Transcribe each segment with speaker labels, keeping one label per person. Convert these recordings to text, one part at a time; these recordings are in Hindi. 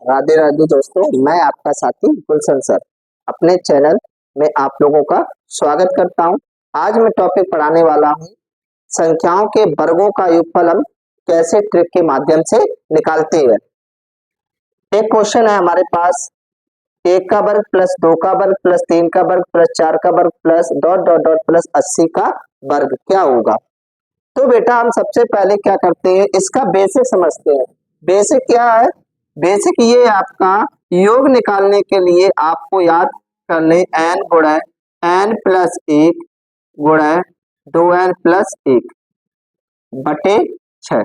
Speaker 1: राधे राधे दोस्तों, मैं आपका साथी गुलशन सर अपने चैनल में आप लोगों का स्वागत करता हूं। आज मैं टॉपिक पढ़ाने वाला हूं, संख्याओं के वर्गों का योगफल हम कैसे ट्रिक के माध्यम से निकालते हैं। एक क्वेश्चन है हमारे पास, एक का वर्ग प्लस दो का वर्ग प्लस तीन का वर्ग प्लस चार का वर्ग plus dot dot dot plus 80 का वर्ग क्या होगा। तो बेटा हम सबसे पहले क्या करते हैं, इसका बेसिक समझते हैं। बेसिक क्या है? बेसिक ये आपका योग निकालने के लिए आपको याद कर ले, एन गुणा एन प्लस एक गुणा दो एन प्लस एक बटे 6।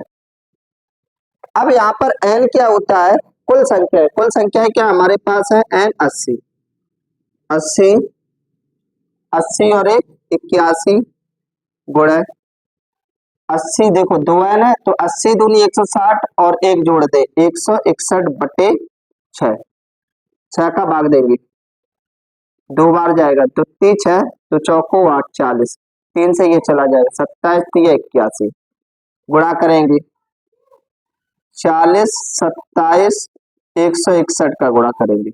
Speaker 1: अब यहाँ पर एन क्या होता है? कुल संख्या है। कुल संख्या है क्या हमारे पास है? एन 80 80 80 और एक 81 गुणा 80, देखो दो एन है तो 80 दूनी 160 और एक जोड़ दे 161 बटे 6। 6 का भाग देंगे, दो बार जाएगा तो 6 तो चौको 8 40, 3 से ये चला जाएगा 27 3 81, गुणा करेंगे 40 27 161 का गुणा करेंगे,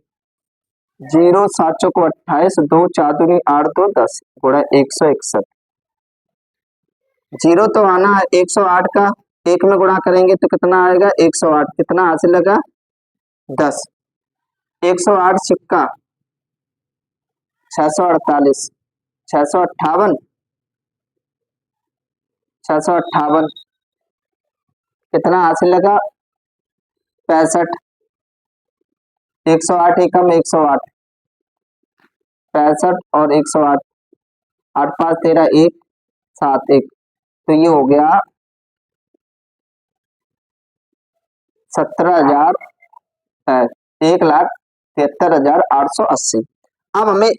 Speaker 1: 0 7 चौको 28, 2 4 दूनी 8 2 10 गुणा 161। जीरो तो आना है 108 का, एक में गुणा करेंगे तो कितना आएगा? 108, कितना हासिल लगा? 10। 108 सिक्का 648, 658 658, कितना हासिल लगा? 65। 108 एकम 108, 65 और 108, 8 5 13 1 7 1, तो ये हो गया 17,000 1,73,880। अब हमें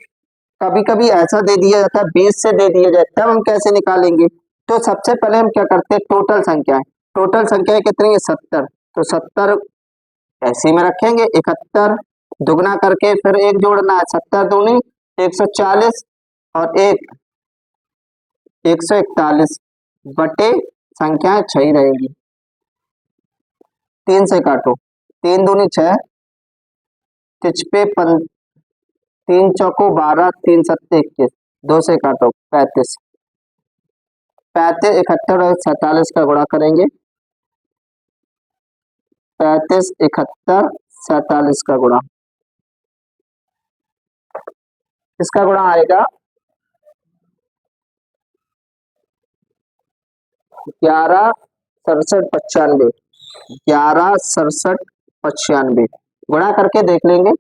Speaker 1: कभी कभी ऐसा दे दिया जाता है 20 से दे दिया जाए, तब हम कैसे निकालेंगे? तो सबसे पहले हम क्या करते हैं, टोटल संख्या है। टोटल संख्या कितनी है? 70, तो 70 ऐसे में रखेंगे, 71 दुगना करके फिर एक जोड़ना है, 70 दूनी 140 और एक 141 बटे संख्या 6 रहेगी। 3 से काटो, 3 दूनी 6, 3 चौको 12, 3 सत्ते 21, 2 से काटो 35, 35 71 और 47 का गुणा करेंगे, 35 71 47 का गुणा, इसका गुणा आएगा 11 67 95, 11 67 95 गुणा करके देख लेंगे।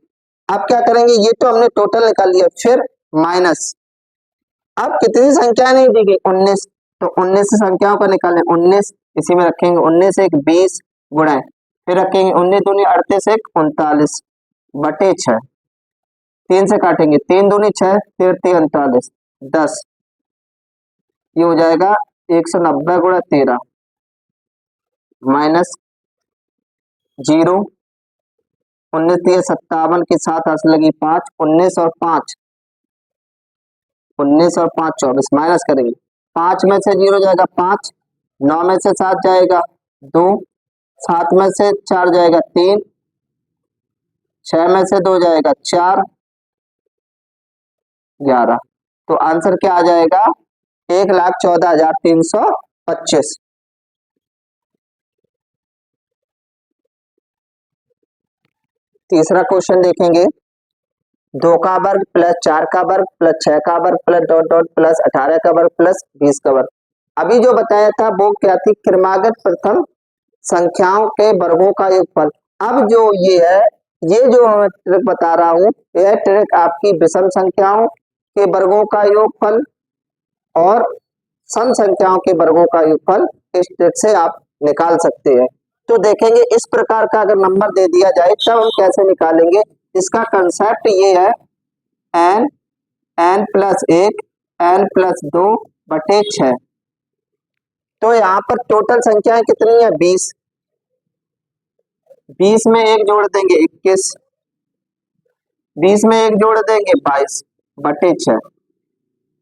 Speaker 1: अब क्या करेंगे, ये तो हमने टोटल निकाल लिया, फिर माइनस। अब कितनी संख्या नहीं दी गई? 19, तो 19 से संख्याओं का निकालें, 19 इसी में रखेंगे, 19 एक 20 गुणा, फिर रखेंगे 19 दूनी 38 एक 39 बटे 6, 3 से काटेंगे, 3 दूनी 6 फिर 3 39 10, ये हो जाएगा 190 गुणा 13 माइनस 0, 19 दिए 57 के साथ हंस लगी 5, 19 और 5 24 माइनस करेंगे, 5 में से 0 जाएगा 5, 9 में से 7 जाएगा 2, 7 में से 4 जाएगा 3, 6 में से 2 जाएगा 4, 11। तो आंसर क्या आ जाएगा? 1,14,325। तीसरा क्वेश्चन देखेंगे, 2 का वर्ग प्लस 4 का वर्ग प्लस 6 का वर्ग प्लस डॉट डॉट प्लस 18 का वर्ग प्लस 20 का वर्ग। अभी जो बताया था वो क्या थी? क्रमागत प्रथम संख्याओं के वर्गों का योगफल। अब जो ये है, ये जो मैं ट्रिक बता रहा हूं, यह ट्रिक आपकी विषम संख्याओं के वर्गों का योगफल और सम संख्याओं के वर्गों का योगफल इस ट्रिक से आप निकाल सकते हैं। तो देखेंगे इस प्रकार का अगर नंबर दे दिया जाए तब हम कैसे निकालेंगे। इसका कंसेप्ट ये है, N N plus 1 N plus 2 बटे 6। तो यहाँ पर टोटल संख्याएं कितनी है? 20, 20 में एक जोड़ देंगे 21, 20 में एक जोड़ देंगे 22 बटे 6,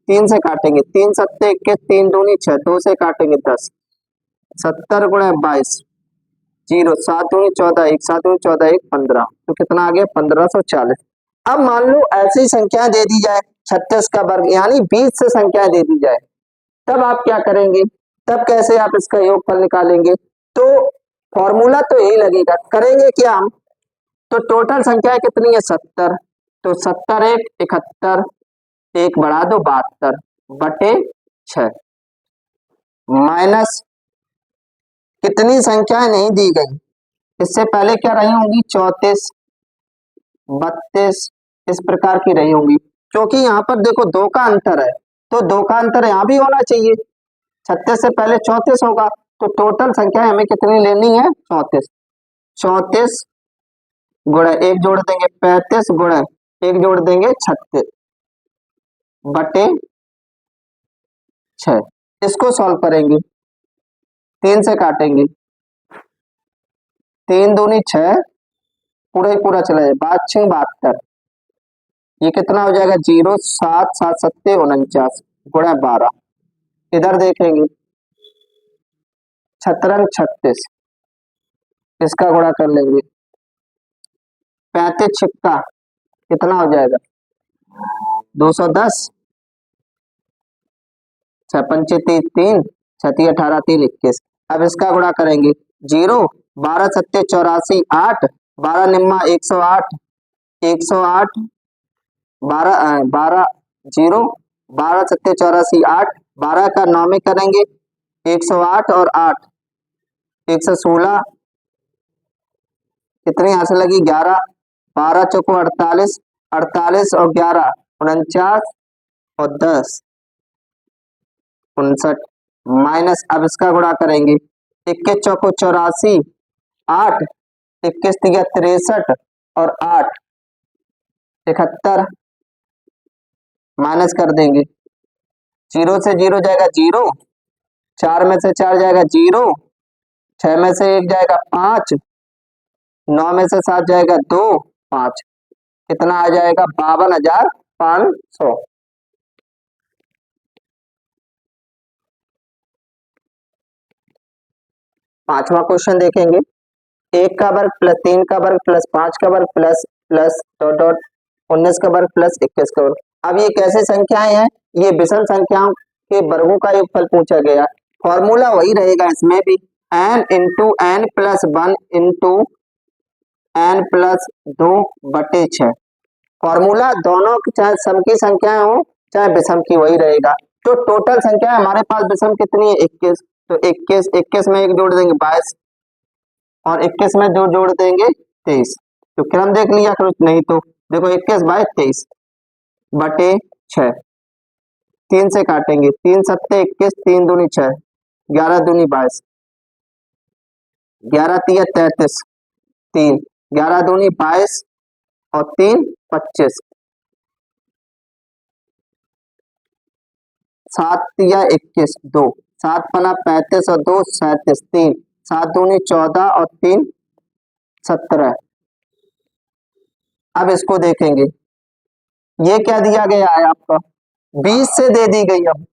Speaker 1: 3 से काटेंगे, 3 सत्ते 21, 3 दूनी 6, 2 से काटेंगे 10, 70 गुणे 22, जीरो, 7×14 1, 7×14 1, 15, तो कितना आ गया 1540। अब मान लो ऐसी संख्या दे दी जाए 36 का वर्ग यानी 20 से संख्या दे दी जाए, तब आप क्या करेंगे, तब कैसे आप इसका योगफल निकालेंगे? तो फॉर्मूला तो यही लगेगा, करेंगे क्या हम, तो टोटल संख्या कितनी है 70, तो 70 एक 71, एक बढ़ा दो 72 बटे 6, माइनस कितनी संख्याएं नहीं दी गई, इससे पहले क्या रही होंगी 34 32 इस प्रकार की रही होंगी, क्योंकि यहाँ पर देखो 2 का अंतर है, तो 2 का अंतर यहाँ भी होना चाहिए, 36 से पहले 34 होगा, तो टोटल संख्या हमें कितनी लेनी है 34, 34 गुणा एक जोड़ देंगे 35 गुणा एक जोड़ देंगे 36 बटे 6, इसको सॉल्व करेंगे, 3 से काटेंगे, 3 दूनी 6, पूरा ही पूरा चला जाए, 5 6 72, ये कितना हो जाएगा 0 7 7 7 49 गुणा 12, इधर देखेंगे छतरंग 36, इसका गुणा कर लेंगे, 35 छिक्का कितना हो जाएगा 210, 6 पंचे 3 छती 18 3 21, अब इसका गुणा करेंगे 0 12 सत्ते 84 8, 12 निम्मा 108 108 12 12 0 12 सत्ते 84 8, 12 का 9 में करेंगे 108 और 8 116, कितनी यहाँ से लगी 11, 12 चौको 48 48 और 11 49 और 10 59, माइनस अब इसका गुणा करेंगे 21 चौको 84 8 21 तिया 63 और 8 71, माइनस कर देंगे, 0 से 0 जाएगा 0, 4 में से 4 जाएगा 0, 6 में से 1 जाएगा 5, 9 में से 7 जाएगा 2 5, कितना आ जाएगा 52,500। पांचवा क्वेश्चन देखेंगे, 1 का वर्ग प्लस 3 का वर्ग प्लस 5 का वर्ग प्लस प्लस डॉट डॉट 19 का वर्ग प्लस 21 का वर्ग। अब ये कैसे संख्याएं हैं, ये विषम संख्याओं के वर्गों का योगफल पूछा गया, फॉर्मूला वही रहेगा इसमें भी, n into N plus 1 into N plus 2 बटे 6, फॉर्मूला दोनों चाहे सम की संख्याएं हो चाहे विषम की वही रहेगा। तो टोटल संख्या हमारे पास विषम कितनी है 21, तो 21 21 में एक जोड़ देंगे 22 और 21 में दो जोड़ देंगे 23, तो क्रम देख लिया करो, नहीं तो देखो 21 बाय 23 बटे 6, 3 से काटेंगे, 3 सत्ते 21 3 दूनी 6 11 दूनी 22 11 तिया 33 3 11 दूनी 22 और 3 25 7 तिया 21 2 7 पना 35 और 2 37 3 7 दूनी 14 और 3 17। अब इसको देखेंगे, ये क्या दिया गया है आपका 20 से दे दी गई, अब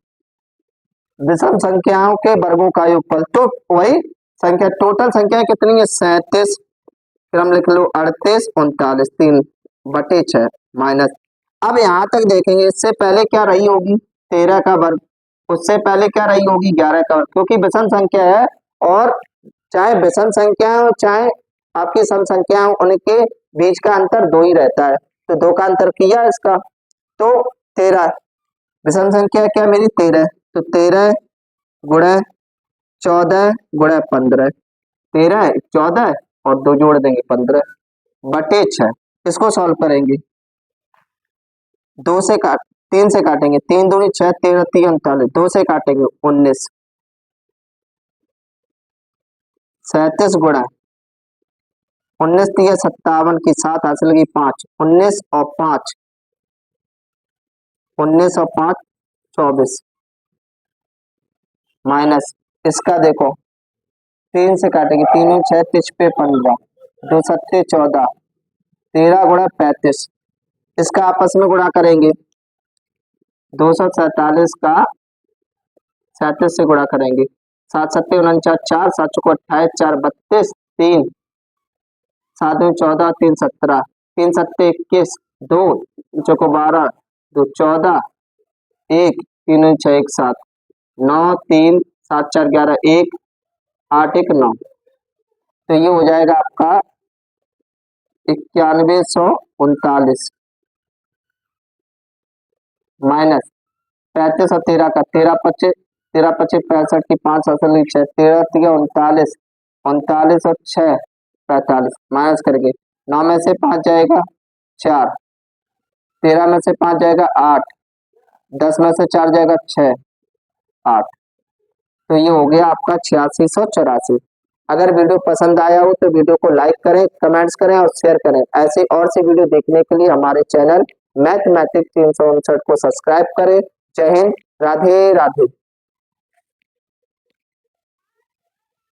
Speaker 1: विषम संख्याओं के वर्गों का योगफल, तो वही संख्या टोटल संख्या कितनी है 37, फिर हम लिख लो 38 39 3 बटे 6 माइनस, अब यहाँ तक देखेंगे, इससे पहले क्या रही होगी 13 का वर्ग, उससे पहले क्या रही होगी 11 का वर्ग, क्योंकि विषम संख्या है और चाहे विषम संख्या हो चाहे आपकी सम संख्या हो, उनके बीच का अंतर 2 ही रहता है, तो 2 का अंतर किया इसका, तो 13 विषम संख्या क्या मेरी 13, तो 13 गुणा 14 गुणा 15, 13 14 और 2 जोड़ देंगे 15 बटे 6, इसको सॉल्व करेंगे, 2 से काट 3 से काटेंगे, 3 दूनी 6 13 3 39, 2 से काटेंगे 19 37 गुणा 19 3 57 की 7 हासिल की 5 19 और 5 19 और 5 24 माइनस इसका देखो 3 से काटेंगे, 3 6 30 पे 15 2 सत्ते 14 13 गुणा 35, इसका आपस में गुणा करेंगे 247 का 37 से गुणा करेंगे, 7 सत्ते 49 4 7 चौको 28 4 32 3 7 दूनी 14 3 17 3 सत्ते 21 2 चौको 12 2 14 1 3 दूनी 6 1 7 9 3 7 4 11 1 8 1 9। तो ये हो जाएगा आपका 9139 माइनस 35 और 13 का 13 25 65 की 5 असल 6 13 39 39 और 6 45 माइनस करके 9 में से 5 जाएगा 4 13 में से 5 जाएगा 8 10 में से 4 जाएगा 6 8। तो ये हो गया आपका 8684। अगर वीडियो पसंद आया हो तो वीडियो को लाइक करें, कमेंट्स करें और शेयर करें। ऐसे और से वीडियो देखने के लिए हमारे चैनल मैथमेटिक्स 359 को सब्सक्राइब करें। जय हिंद, राधे राधे।